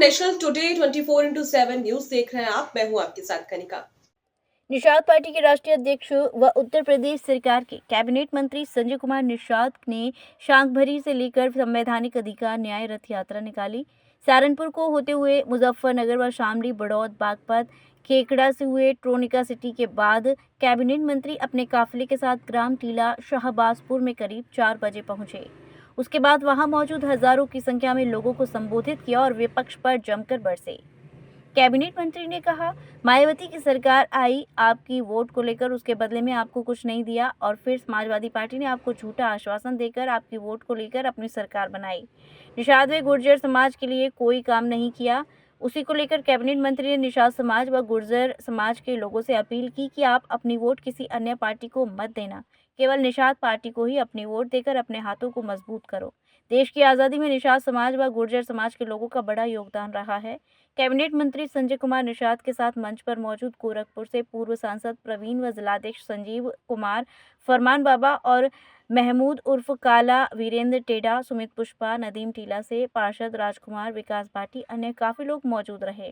Special today 24/7 news देख रहे हैं आप। मैं हूं आपके साथ कनिका। निषाद पार्टी के राष्ट्रीय अध्यक्ष व उत्तर प्रदेश सरकार के कैबिनेट मंत्री संजय कुमार निषाद ने शांखभरी से लेकर संवैधानिक अधिकार न्याय रथ यात्रा निकाली। सहारनपुर को होते हुए मुजफ्फरनगर व शामली, बड़ौद, बागपत, खेकड़ा से हुए ट्रोनिका सिटी के बाद कैबिनेट मंत्री अपने काफिले के साथ ग्राम टीला शाहबाजपुर में करीब 4 बजे पहुंचे। उसके बाद वहां मौजूद हजारों की संख्या में लोगों को संबोधित किया और विपक्ष पर जमकर बरसे। कैबिनेट मंत्री ने कहा, मायावती की सरकार आई आपकी वोट को लेकर, उसके बदले में आपको कुछ नहीं दिया और फिर समाजवादी पार्टी ने आपको झूठा आश्वासन देकर आपकी वोट को लेकर अपनी सरकार बनाई। निषाद व गुर्जर समाज के लिए कोई काम नहीं किया। उसी को लेकर कैबिनेट मंत्री ने निषाद समाज व गुर्जर समाज के लोगों से अपील की कि आप अपनी वोट किसी अन्य पार्टी को मत देना, केवल निषाद पार्टी को ही अपनी वोट देकर अपने हाथों को मजबूत करो। देश की आज़ादी में निषाद समाज व गुर्जर समाज के लोगों का बड़ा योगदान रहा है। कैबिनेट मंत्री संजय कुमार निषाद के साथ मंच पर मौजूद गोरखपुर से पूर्व सांसद प्रवीण व जिलाध्यक्ष संजीव कुमार, फरमान बाबा और महमूद उर्फ काला, वीरेंद्र टेडा, सुमित पुष्पा, नदीम टीला से पार्षद राजकुमार, विकास भाटी, अन्य काफी लोग मौजूद रहे।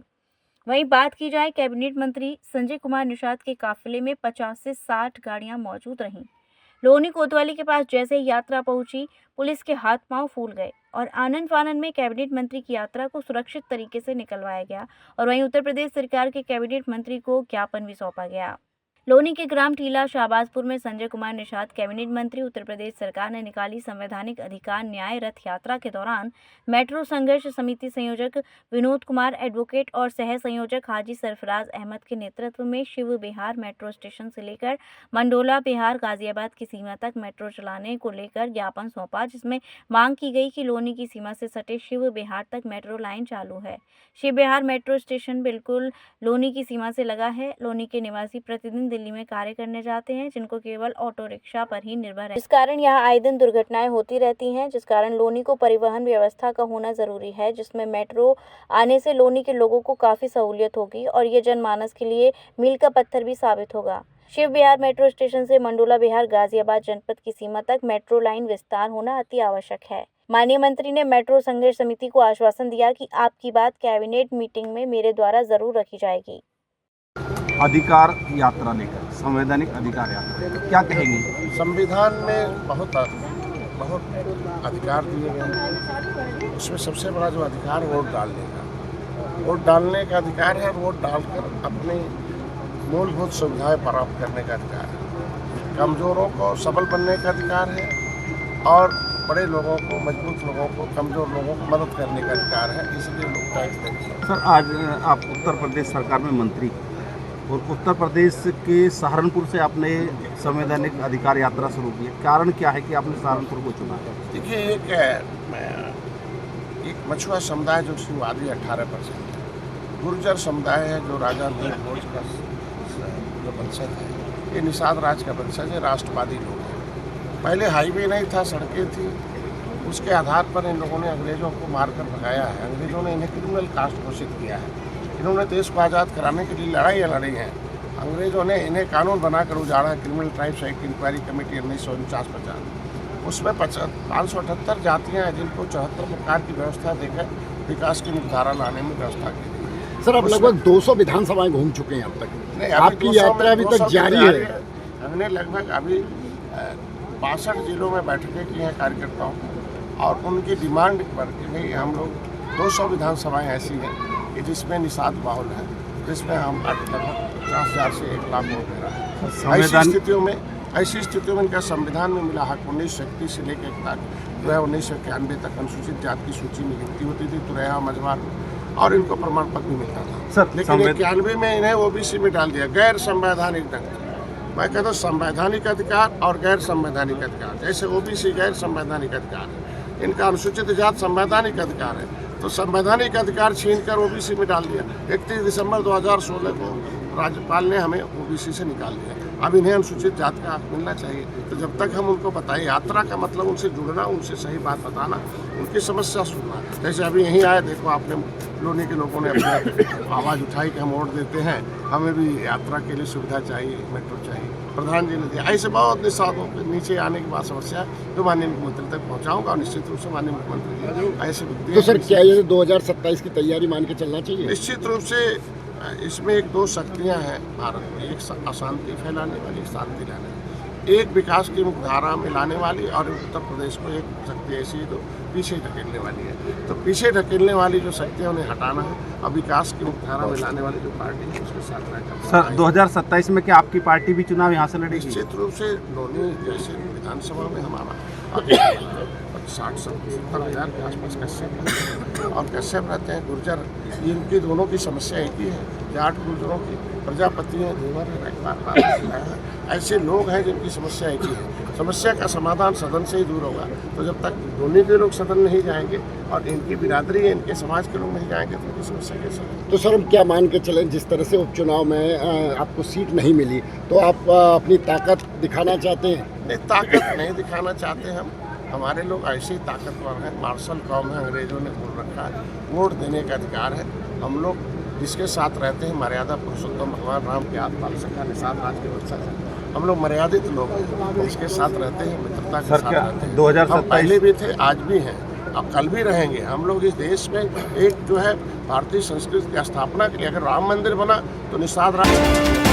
वहीं बात की जाए कैबिनेट मंत्री संजय कुमार निषाद के काफिले में 50 से 60 गाड़ियां मौजूद रहीं। लोनी कोतवाली के पास जैसे ही यात्रा पहुंची, पुलिस के हाथ पांव फूल गए और आनन फानन में कैबिनेट मंत्री की यात्रा को सुरक्षित तरीके से निकलवाया गया और वहीं उत्तर प्रदेश सरकार के कैबिनेट मंत्री को ज्ञापन भी सौंपा गया। लोनी के ग्राम टीला शाहबाजपुर में संजय कुमार निषाद कैबिनेट मंत्री उत्तर प्रदेश सरकार ने निकाली संवैधानिक अधिकार न्याय रथ यात्रा के दौरान मेट्रो संघर्ष समिति संयोजक विनोद कुमार, एडवोकेट और सह संयोजक हाजी सरफराज अहमद के नेतृत्व में शिव बिहार मेट्रो स्टेशन से लेकर मंडोला बिहार गाजियाबाद की सीमा तक मेट्रो चलाने को लेकर ज्ञापन सौंपा, जिसमें मांग की गई कि लोनी की सीमा से सटे शिव बिहार तक मेट्रो लाइन चालू है। शिव बिहार मेट्रो स्टेशन बिल्कुल लोनी की सीमा से लगा है। लोनी के निवासी प्रतिदिन दिल्ली में कार्य करने जाते हैं, जिनको केवल ऑटो रिक्शा पर ही निर्भर है, जिस कारण यहाँ आए दिन दुर्घटनाएं होती रहती हैं, जिस कारण लोनी को परिवहन व्यवस्था का होना जरूरी है, जिसमें मेट्रो आने से लोनी के लोगों को काफी सहूलियत होगी और ये जनमानस के लिए मील का पत्थर भी साबित होगा। शिव बिहार मेट्रो स्टेशन से मंडोला बिहार गाजियाबाद जनपद की सीमा तक मेट्रो लाइन विस्तार होना अति आवश्यक है। माननीय मंत्री ने मेट्रो संघर्ष समिति को आश्वासन दिया कि आपकी बात कैबिनेट मीटिंग में मेरे द्वारा जरूर रखी जाएगी। अधिकार यात्रा लेकर संवैधानिक अधिकार यात्रा क्या कहेंगे? संविधान में बहुत अधिकार दिए गए हैं। उसमें सबसे बड़ा जो अधिकार वोट डालने का, वोट डालने का अधिकार है। वोट डालकर अपनी मूलभूत सुविधाएं प्राप्त करने का अधिकार है। कमजोरों को सबल बनने का अधिकार है और बड़े लोगों को, मजबूत लोगों को, कमजोर लोगों को मदद करने का अधिकार है। इसलिए लोग टैक्स देते हैं। सर, आज आप उत्तर प्रदेश सरकार में मंत्री और उत्तर प्रदेश के सहारनपुर से आपने संवैधानिक अधिकार यात्रा शुरू की, कारण क्या है कि आपने सहारनपुर को चुना? देखिए, एक मछुआ समुदाय जो आबादी 18% है, गुर्जर समुदाय है जो राजा भोज का जो वंशज है, ये निषाद राज का वंशज है, राष्ट्रवादी लोग हैं। पहले हाईवे नहीं था, सड़कें थी, उसके आधार पर इन लोगों ने अंग्रेजों को मारकर भगाया है। अंग्रेजों ने इन्हें क्रिमिनल कास्ट घोषित किया है। इन्होंने देश को आज़ाद कराने के लिए लड़ाइयाँ लड़ी हैं। अंग्रेजों ने इन्हें कानून बनाकर उजाड़ा, criminal tribes act inquiry committee 1949-50। उसमें 578 जातियाँ हैं जिनको 74 प्रकार की व्यवस्था देकर विकास की मुख्यधारा लाने में व्यवस्था की गई। सर, अब लगभग 200 विधानसभाएं घूम चुके हैं अब तक। नहीं, आपकी यात्रा अभी तक जारी है। हमने लगभग अभी 62 जिलों में बैठकें की हैं कार्यकर्ताओं और उनकी डिमांड पर कि भाई हम लोग 200 विधानसभाएं ऐसी हैं कि जिसमें निषाद माहौल है, जिसमें हम लगभग 50,000 से 1 लाख वोट दे रहे हैं। ऐसी स्थितियों में इनका संविधान में मिला हक 1931 से लेकर तक जो है 1991 तक अनुसूचित जाति की सूची में गिनती होती थी तुरैया मझवार में, और इनको प्रमाण पत्र भी मिलता था। लेकिन 91 में इन्हें ओबीसी में डाल दिया गैर संवैधानिक ढंग से। मैं कहता हूँ संवैधानिक अधिकार और गैर संवैधानिक अधिकार, जैसे ओबीसी गैर संवैधानिक अधिकार है, इनका अनुसूचित जाति संवैधानिक अधिकार है, तो संवैधानिक अधिकार छीनकर ओबीसी में डाल दिया। 31 दिसंबर 2016 को राज्यपाल ने हमें ओबीसी से निकाल दिया। अब इन्हें अनुसूचित जाति का हक मिलना चाहिए। तो जब तक हम उनको बताएं, यात्रा का मतलब उनसे जुड़ना, उनसे सही बात बताना, उनकी समस्या सुनना। जैसे अभी यहीं आए, देखो आपने लोनी के लोगों ने अपनी आवाज़ उठाई कि हम वोट देते हैं, हमें भी यात्रा के लिए सुविधा चाहिए, मेट्रो चाहिए। प्रधान जी ने दिया। ऐसे बहुत निस्वार्थों के नीचे आने के बाद समस्या जो माननीय मुख्यमंत्री तक पहुंचाऊंगा और निश्चित रूप से माननीय मुख्यमंत्री जी ऐसे व्यक्ति तो सर क्या ये 2027 की तैयारी मान के चलना चाहिए? निश्चित रूप से इसमें एक दो शक्तियां हैं भारत में, एक अशांति फैलाने वाली, एक शांति लाने वाली, एक विकास की मुख्यधारा में लाने वाली, और उत्तर प्रदेश को एक शक्ति ऐसी है तो पीछे ढकेलने वाली है। तो पीछे ढकेलने वाली जो शक्तियां उन्हें हटाना है और विकास की मुख्यधारा में लाने वाली जो पार्टी है उसके साथ रहकर। सर 2027 में क्या आपकी पार्टी भी चुनाव यहाँ से लड़ेगी? निश्चित रूप से दोनों जैसे विधानसभा में हमारा 60-70 हज़ार के आसपास कश्यप और कश्यप रहते हैं, गुर्जर, इनकी दोनों की समस्या एक ही है। जाट गुर्जरों की प्रजापति हैं, देवर हैं, ऐसे लोग हैं जिनकी समस्या एक ही है। समस्या का समाधान सदन से ही दूर होगा। तो जब तक दोनों के लोग सदन नहीं जाएंगे और इनकी बिरादरी है, इनके समाज के लोग नहीं जाएंगे तो उनकी समस्या कैसे होगी? तो सर हम क्या मान के चलें, जिस तरह से उपचुनाव में आपको सीट नहीं मिली तो आप अपनी ताकत दिखाना चाहते हैं? नहीं, ताकत नहीं दिखाना चाहते हम। हमारे लोग ऐसे ही ताकतवर हैं, मार्शल कौम है, अंग्रेजों ने बोल रखा है, वोट देने का अधिकार है। हम लोग जिसके साथ रहते हैं, मर्यादा पुरुषोत्तम भगवान राम के आत्मा सखा निषाद राज के वंशज हैं। हम लोग मर्यादित लोग हैं, इसके साथ रहते हैं, मित्रता के साथ रहते हैं। 2027 हम पहले भी थे, आज भी हैं, अब कल भी रहेंगे। हम लोग इस देश में एक जो है भारतीय संस्कृति की स्थापना के लिए, अगर राम मंदिर बना तो निषाद राज